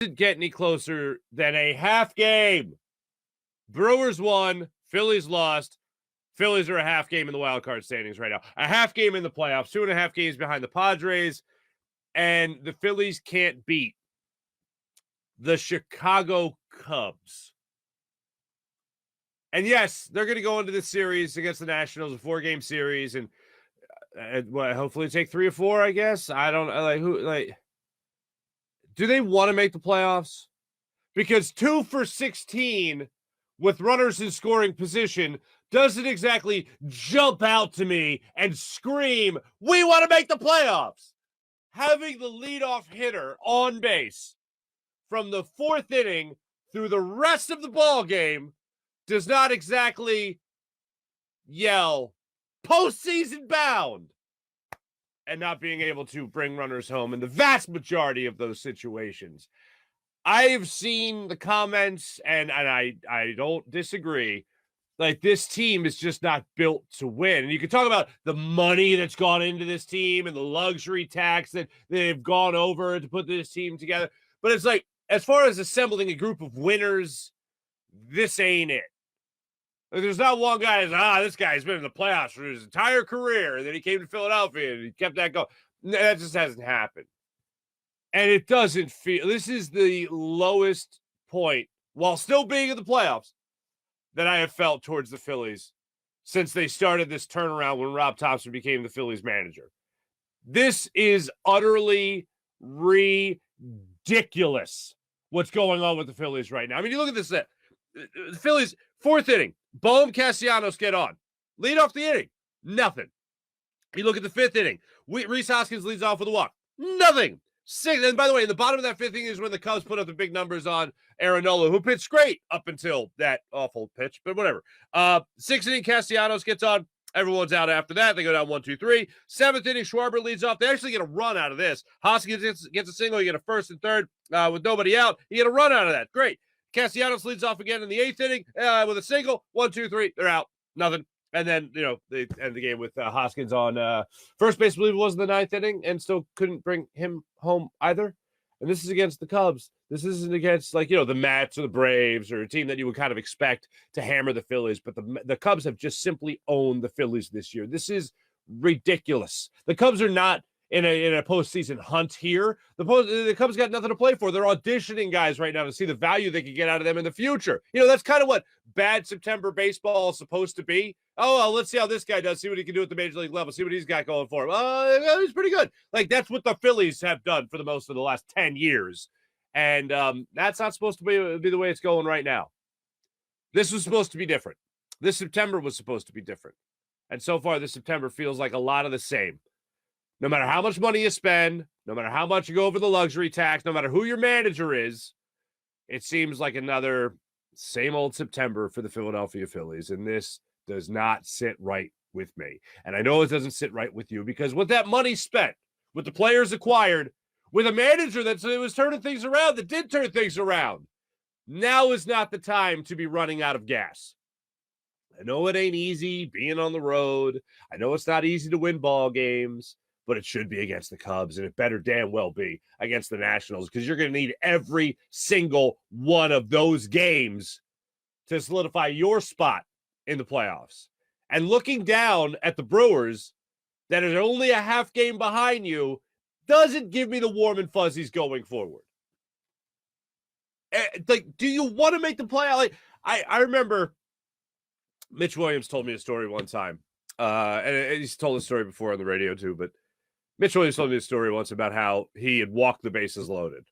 Didn't get any closer than a half game. Brewers won, Phillies lost. Phillies are a half game in the wild card standings right now. A half game in the playoffs, 2.5 games behind the Padres, and the Phillies can't beat the Chicago Cubs. And yes, they're going to go into this series against the Nationals, a 4-game series, and hopefully take 3 or 4, I guess. I don't do they want to make the playoffs? Because 2 for 16 with runners in scoring position doesn't exactly jump out to me and scream, we want to make the playoffs. Having the leadoff hitter on base from the 4th inning through the rest of the ball game does not exactly yell postseason bound, and not being able to bring runners home in the vast majority of those situations. I have seen the comments, and I don't disagree. Like, this team is just not built to win. And you can talk about the money that's gone into this team and the luxury tax that they've gone over to put this team together. But it's like, as far as assembling a group of winners, this ain't it. There's not one guy that's, this guy's been in the playoffs for his entire career, and then he came to Philadelphia, and he kept that going. That just hasn't happened. And it doesn't feel – this is the lowest point, while still being in the playoffs, that I have felt towards the Phillies since they started this turnaround when Rob Thompson became the Phillies manager. This is utterly ridiculous what's going on with the Phillies right now. I mean, you look at this. The Phillies, 4th inning, Bohm, Castellanos get on. Lead off the inning, nothing. You look at the 5th inning, Rhys Hoskins leads off with a walk. Nothing. 6th, and by the way, in the bottom of that 5th inning is when the Cubs put up the big numbers on Aaron Nola, who pitched great up until that awful pitch, but whatever. 6th inning, Castellanos gets on. Everyone's out after that. They go down 1-2-3. 7th inning, Schwarber leads off. They actually get a run out of this. Hoskins gets a single. You get a 1st and 3rd with nobody out. You get a run out of that. Great. Castellanos leads off again in the 8th inning with a single. 1-2-3. They're out. Nothing. And then, they end the game with Hoskins on first base. I believe it was in the 9th inning, and still couldn't bring him home either. And this is against the Cubs. This isn't against, the Mets or the Braves or a team that you would kind of expect to hammer the Phillies. But the Cubs have just simply owned the Phillies this year. This is ridiculous. The Cubs are not in a postseason hunt here. The Cubs got nothing to play for. They're auditioning guys right now to see the value they can get out of them in the future. That's kind of what bad September baseball is supposed to be. Oh, well, let's see how this guy does. See what he can do at the major league level. See what he's got going for him. Oh, he's pretty good. That's what the Phillies have done for the most of the last 10 years. And that's not supposed to be the way it's going right now. This was supposed to be different. This September was supposed to be different. And so far, this September feels like a lot of the same. No matter how much money you spend, no matter how much you go over the luxury tax, no matter who your manager is, it seems like another same old September for the Philadelphia Phillies. And this does not sit right with me. And I know it doesn't sit right with you, because with that money spent, with the players acquired, with a manager that was turning things around, that did turn things around, now is not the time to be running out of gas. I know it ain't easy being on the road. I know it's not easy to win ball games, but it should be against the Cubs, and it better damn well be against the Nationals, because you're going to need every single one of those games to solidify your spot in the playoffs. And looking down at the Brewers, that are only a half game behind you, doesn't give me the warm and fuzzies going forward. Do you want to make the playoff? I remember Mitch Williams told me a story one time, and he's told a story before on the radio too, but Mitch Williams told me a story once about how he had walked the bases loaded.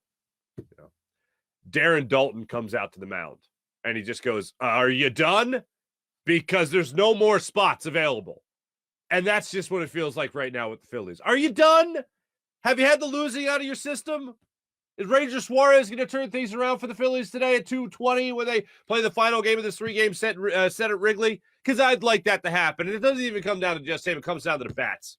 Darren Dalton comes out to the mound, and he just goes, "Are you done? Because there's no more spots available." And that's just what it feels like right now with the Phillies. Are you done? Have you had the losing out of your system? Is Ranger Suarez going to turn things around for the Phillies today at 2:20 when they play the final game of this 3-game set at Wrigley? Because I'd like that to happen. And it doesn't even come down to just him. It comes down to the bats.